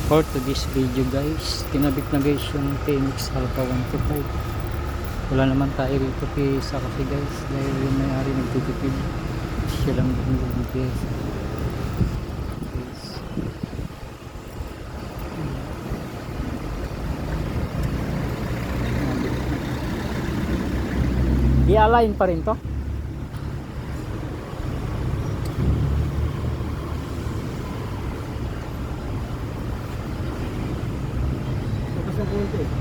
For today's video guys, kinabit na guys yung TMX Alpha 125. Wala naman tayo rito sa kasi guys, dahil yung may-ari nagtitipid, siya lang din nagbibigay. I-align pa rin to. Tapos ang konti.